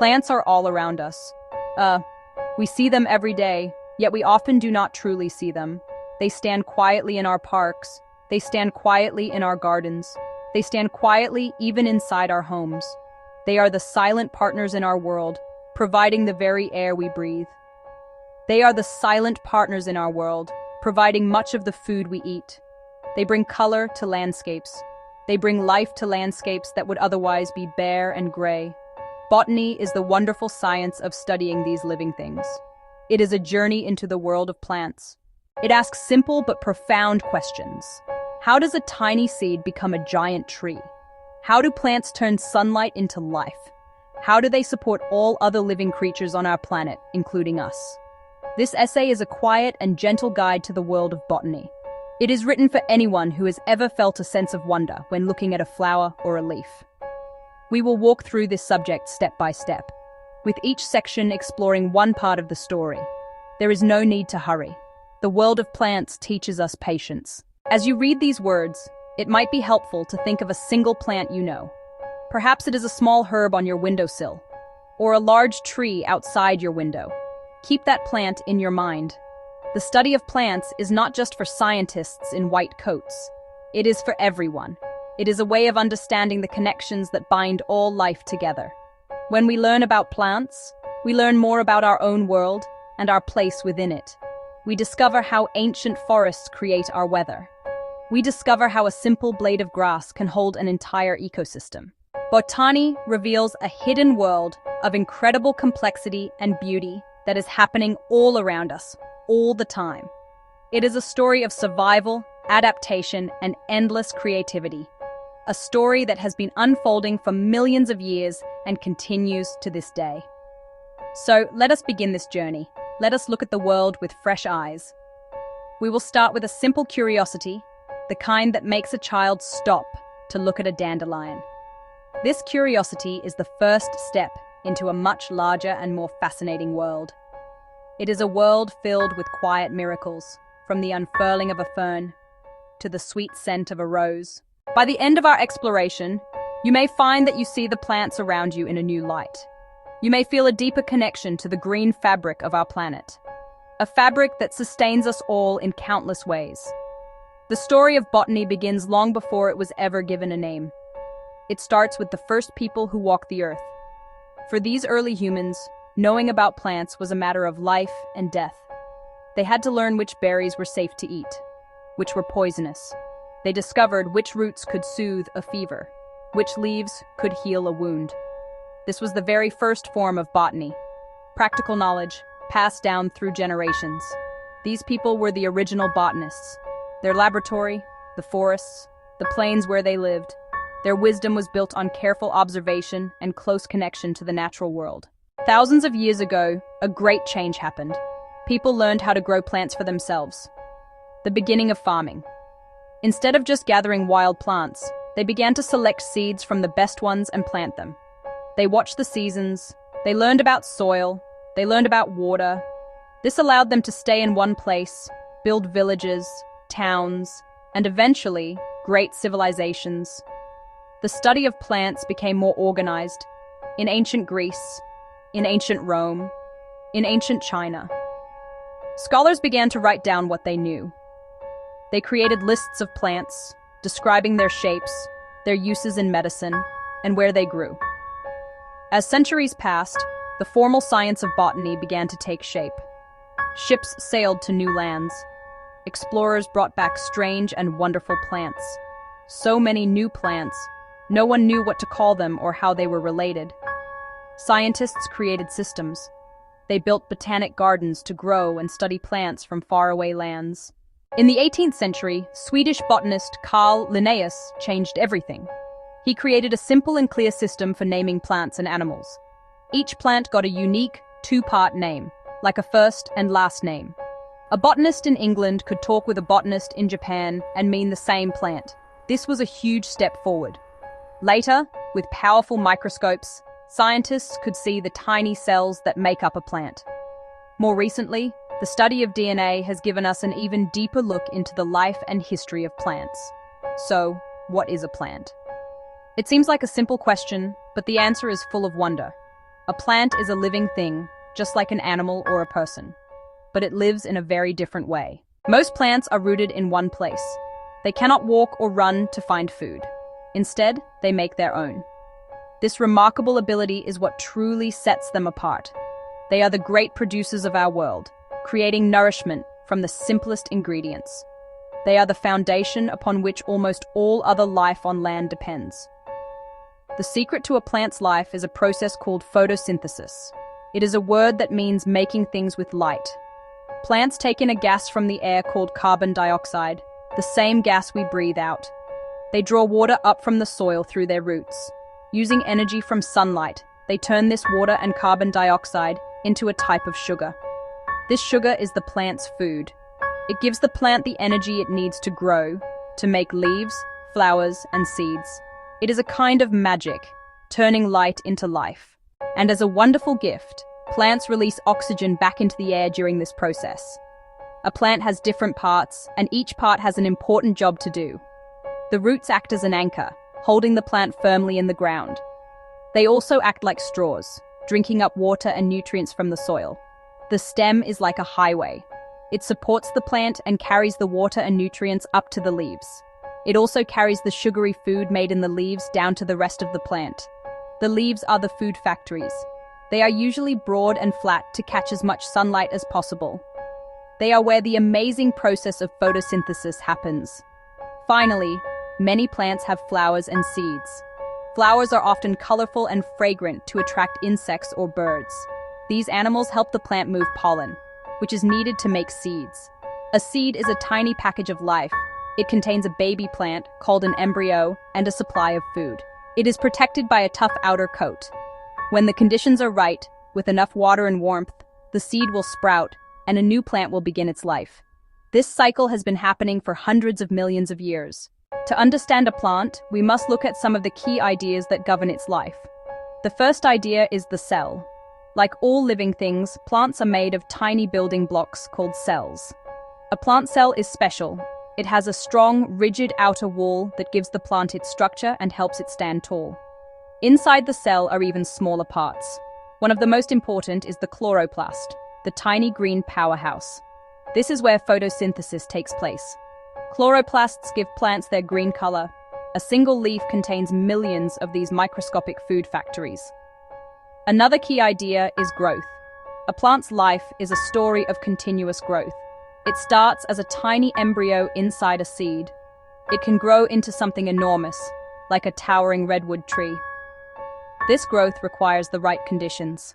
Plants are all around us. We see them every day, yet we often do not truly see them. They stand quietly in our parks. They stand quietly in our gardens. They stand quietly even inside our homes. They are the silent partners in our world, providing the very air we breathe. They are the silent partners in our world, providing much of the food we eat. They bring color to landscapes. They bring life to landscapes that would otherwise be bare and gray. Botany is the wonderful science of studying these living things. It is a journey into the world of plants. It asks simple but profound questions. How does a tiny seed become a giant tree? How do plants turn sunlight into life? How do they support all other living creatures on our planet, including us? This essay is a quiet and gentle guide to the world of botany. It is written for anyone who has ever felt a sense of wonder when looking at a flower or a leaf. We will walk through this subject step by step, with each section exploring one part of the story. There is no need to hurry. The world of plants teaches us patience. As you read these words, it might be helpful to think of a single plant you know. Perhaps it is a small herb on your windowsill, or a large tree outside your window. Keep that plant in your mind. The study of plants is not just for scientists in white coats. It is for everyone. It is a way of understanding the connections that bind all life together. When we learn about plants, we learn more about our own world and our place within it. We discover how ancient forests create our weather. We discover how a simple blade of grass can hold an entire ecosystem. Botany reveals a hidden world of incredible complexity and beauty that is happening all around us, all the time. It is a story of survival, adaptation, and endless creativity. A story that has been unfolding for millions of years and continues to this day. So let us begin this journey. Let us look at the world with fresh eyes. We will start with a simple curiosity, the kind that makes a child stop to look at a dandelion. This curiosity is the first step into a much larger and more fascinating world. It is a world filled with quiet miracles, from the unfurling of a fern to the sweet scent of a rose. By the end of our exploration, you may find that you see the plants around you in a new light. You may feel a deeper connection to the green fabric of our planet, a fabric that sustains us all in countless ways. The story of botany begins long before it was ever given a name. It starts with the first people who walked the earth. For these early humans, knowing about plants was a matter of life and death. They had to learn which berries were safe to eat, which were poisonous. They discovered which roots could soothe a fever, which leaves could heal a wound. This was the very first form of botany, practical knowledge passed down through generations. These people were the original botanists. Their laboratory, the forests, the plains where they lived, their wisdom was built on careful observation and close connection to the natural world. Thousands of years ago, a great change happened. People learned how to grow plants for themselves. The beginning of farming. Instead of just gathering wild plants, they began to select seeds from the best ones and plant them. They watched the seasons, they learned about soil, they learned about water. This allowed them to stay in one place, build villages, towns, and eventually, great civilizations. The study of plants became more organized in ancient Greece, in ancient Rome, in ancient China. Scholars began to write down what they knew. They created lists of plants, describing their shapes, their uses in medicine, and where they grew. As centuries passed, the formal science of botany began to take shape. Ships sailed to new lands. Explorers brought back strange and wonderful plants. So many new plants, no one knew what to call them or how they were related. Scientists created systems. They built botanic gardens to grow and study plants from faraway lands. In the 18th century, Swedish botanist Carl Linnaeus changed everything. He created a simple and clear system for naming plants and animals. Each plant got a unique, two-part name, like a first and last name. A botanist in England could talk with a botanist in Japan and mean the same plant. This was a huge step forward. Later, with powerful microscopes, scientists could see the tiny cells that make up a plant. More recently, the study of DNA has given us an even deeper look into the life and history of plants. So, what is a plant? It seems like a simple question, but the answer is full of wonder. A plant is a living thing, just like an animal or a person. But it lives in a very different way. Most plants are rooted in one place. They cannot walk or run to find food. Instead, they make their own. This remarkable ability is what truly sets them apart. They are the great producers of our world, creating nourishment from the simplest ingredients. They are the foundation upon which almost all other life on land depends. The secret to a plant's life is a process called photosynthesis. It is a word that means making things with light. Plants take in a gas from the air called carbon dioxide, the same gas we breathe out. They draw water up from the soil through their roots. Using energy from sunlight, they turn this water and carbon dioxide into a type of sugar. This sugar is the plant's food. It gives the plant the energy it needs to grow, to make leaves, flowers, and seeds. It is a kind of magic, turning light into life. And as a wonderful gift, plants release oxygen back into the air during this process. A plant has different parts, and each part has an important job to do. The roots act as an anchor, holding the plant firmly in the ground. They also act like straws, drinking up water and nutrients from the soil. The stem is like a highway. It supports the plant and carries the water and nutrients up to the leaves. It also carries the sugary food made in the leaves down to the rest of the plant. The leaves are the food factories. They are usually broad and flat to catch as much sunlight as possible. They are where the amazing process of photosynthesis happens. Finally, many plants have flowers and seeds. Flowers are often colorful and fragrant to attract insects or birds. These animals help the plant move pollen, which is needed to make seeds. A seed is a tiny package of life. It contains a baby plant, called an embryo, and a supply of food. It is protected by a tough outer coat. When the conditions are right, with enough water and warmth, the seed will sprout, and a new plant will begin its life. This cycle has been happening for hundreds of millions of years. To understand a plant, we must look at some of the key ideas that govern its life. The first idea is the cell. Like all living things, plants are made of tiny building blocks called cells. A plant cell is special. It has a strong, rigid outer wall that gives the plant its structure and helps it stand tall. Inside the cell are even smaller parts. One of the most important is the chloroplast, the tiny green powerhouse. This is where photosynthesis takes place. Chloroplasts give plants their green color. A single leaf contains millions of these microscopic food factories. Another key idea is growth. A plant's life is a story of continuous growth. It starts as a tiny embryo inside a seed. It can grow into something enormous, like a towering redwood tree. This growth requires the right conditions.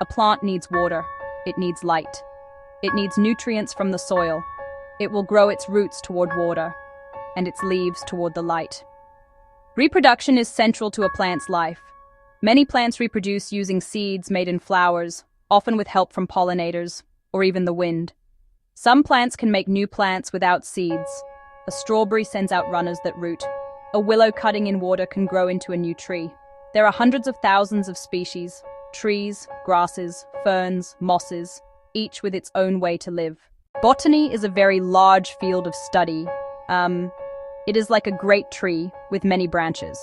A plant needs water. It needs light. It needs nutrients from the soil. It will grow its roots toward water, and its leaves toward the light. Reproduction is central to a plant's life. Many plants reproduce using seeds made in flowers, often with help from pollinators, or even the wind. Some plants can make new plants without seeds. A strawberry sends out runners that root. A willow cutting in water can grow into a new tree. There are hundreds of thousands of species, trees, grasses, ferns, mosses, each with its own way to live. Botany is a very large field of study. It is like a great tree with many branches.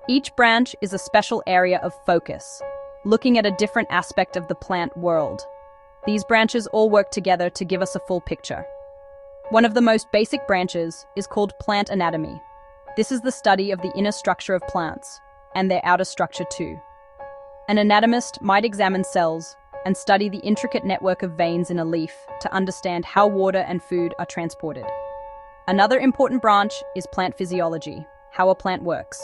Each branch is a special area of focus, looking at a different aspect of the plant world. These branches all work together to give us a full picture. One of the most basic branches is called plant anatomy. This is the study of the inner structure of plants, and their outer structure too. An anatomist might examine cells and study the intricate network of veins in a leaf to understand how water and food are transported. Another important branch is plant physiology, how a plant works.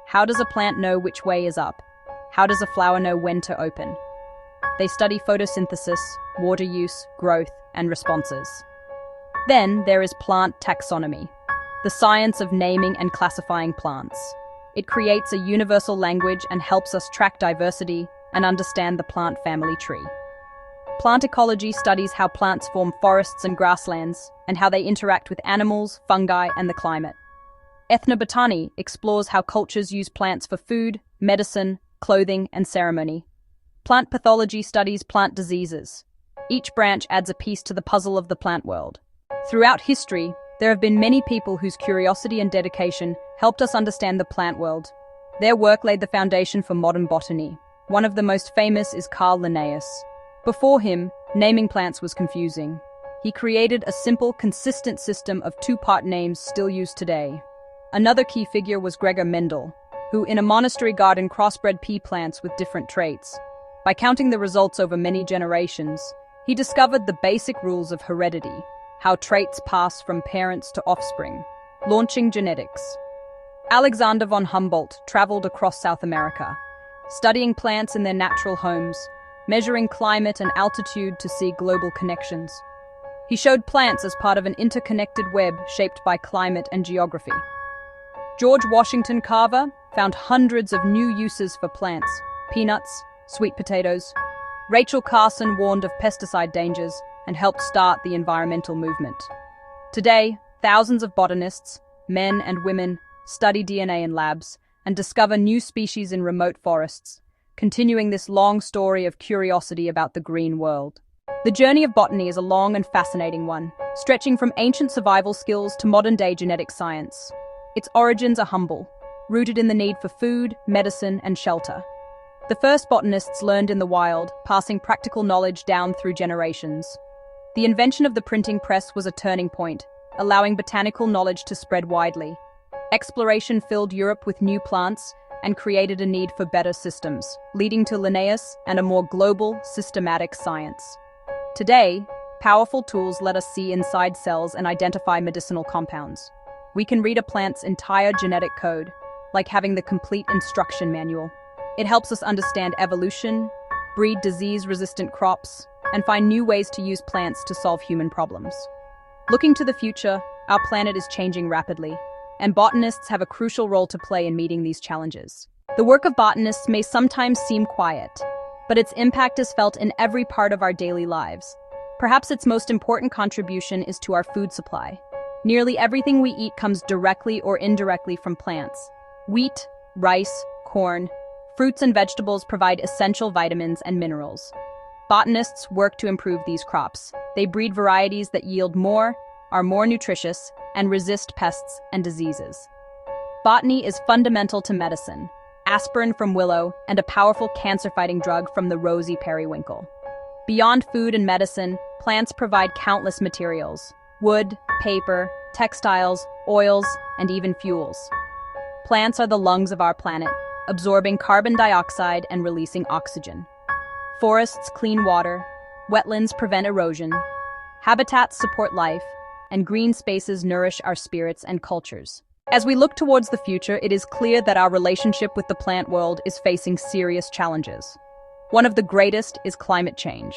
How does a plant know which way is up? How does a flower know when to open? They study photosynthesis, water use, growth, and responses. Then there is plant taxonomy, the science of naming and classifying plants. It creates a universal language and helps us track diversity and understand the plant family tree. Plant ecology studies how plants form forests and grasslands, and how they interact with animals, fungi, and the climate. Ethnobotany explores how cultures use plants for food, medicine, clothing, and ceremony. Plant pathology studies plant diseases. Each branch adds a piece to the puzzle of the plant world. Throughout history, there have been many people whose curiosity and dedication helped us understand the plant world. Their work laid the foundation for modern botany. One of the most famous is Carl Linnaeus. Before him, naming plants was confusing. He created a simple, consistent system of two-part names still used today. Another key figure was Gregor Mendel, who in a monastery garden crossbred pea plants with different traits. By counting the results over many generations, he discovered the basic rules of heredity, how traits pass from parents to offspring, launching genetics. Alexander von Humboldt traveled across South America, studying plants in their natural homes, measuring climate and altitude to see global connections. He showed plants as part of an interconnected web shaped by climate and geography. George Washington Carver found hundreds of new uses for plants: peanuts, sweet potatoes. Rachel Carson warned of pesticide dangers and helped start the environmental movement. Today, thousands of botanists, men and women, study DNA in labs and discover new species in remote forests, continuing this long story of curiosity about the green world. The journey of botany is a long and fascinating one, stretching from ancient survival skills to modern-day genetic science. Its origins are humble, rooted in the need for food, medicine, and shelter. The first botanists learned in the wild, passing practical knowledge down through generations. The invention of the printing press was a turning point, allowing botanical knowledge to spread widely. Exploration filled Europe with new plants and created a need for better systems, leading to Linnaeus and a more global, systematic science. Today, powerful tools let us see inside cells and identify medicinal compounds. We can read a plant's entire genetic code, like having the complete instruction manual. It helps us understand evolution, breed disease-resistant crops, and find new ways to use plants to solve human problems. Looking to the future, our planet is changing rapidly, and botanists have a crucial role to play in meeting these challenges. The work of botanists may sometimes seem quiet, but its impact is felt in every part of our daily lives. Perhaps its most important contribution is to our food supply. Nearly everything we eat comes directly or indirectly from plants. Wheat, rice, corn, fruits and vegetables provide essential vitamins and minerals. Botanists work to improve these crops. They breed varieties that yield more, are more nutritious, and resist pests and diseases. Botany is fundamental to medicine: aspirin from willow and a powerful cancer-fighting drug from the rosy periwinkle. Beyond food and medicine, plants provide countless materials: wood, paper, textiles, oils, and even fuels. Plants are the lungs of our planet, absorbing carbon dioxide and releasing oxygen. Forests clean water, wetlands prevent erosion, habitats support life, and green spaces nourish our spirits and cultures. As we look towards the future, it is clear that our relationship with the plant world is facing serious challenges. One of the greatest is climate change.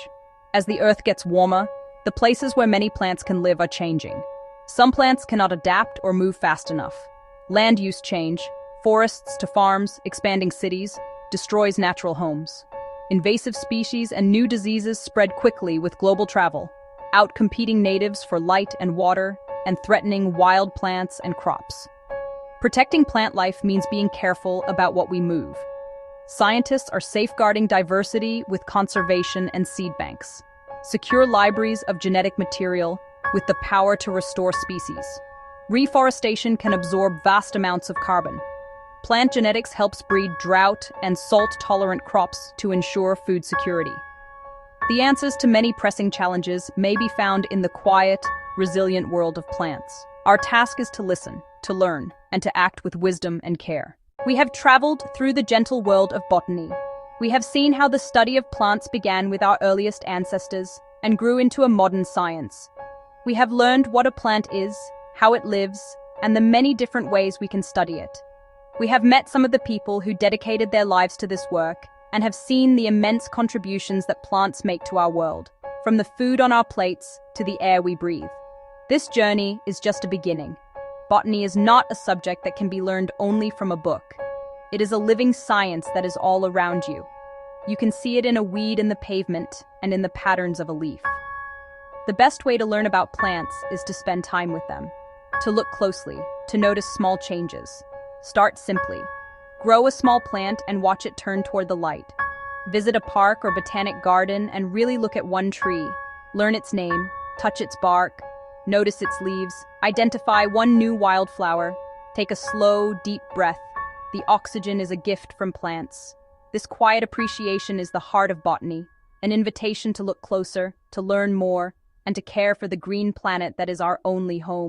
As the Earth gets warmer, the places where many plants can live are changing. Some plants cannot adapt or move fast enough. Land use change, forests to farms, expanding cities, destroys natural homes. Invasive species and new diseases spread quickly with global travel, outcompeting natives for light and water and threatening wild plants and crops. Protecting plant life means being careful about what we move. Scientists are safeguarding diversity with conservation and seed banks, secure libraries of genetic material with the power to restore species. Reforestation can absorb vast amounts of carbon. Plant genetics helps breed drought and salt-tolerant crops to ensure food security. The answers to many pressing challenges may be found in the quiet, resilient world of plants. Our task is to listen, to learn, and to act with wisdom and care. We have traveled through the gentle world of botany. We have seen how the study of plants began with our earliest ancestors and grew into a modern science. We have learned what a plant is, how it lives, and the many different ways we can study it. We have met some of the people who dedicated their lives to this work and have seen the immense contributions that plants make to our world, from the food on our plates to the air we breathe. This journey is just a beginning. Botany is not a subject that can be learned only from a book. It is a living science that is all around you. You can see it in a weed in the pavement and in the patterns of a leaf. The best way to learn about plants is to spend time with them, to look closely, to notice small changes. Start simply. Grow a small plant and watch it turn toward the light. Visit a park or botanic garden and really look at one tree. Learn its name, touch its bark, notice its leaves, identify one new wildflower. Take a slow, deep breath. The oxygen is a gift from plants. This quiet appreciation is the heart of botany, an invitation to look closer, to learn more, and to care for the green planet that is our only home.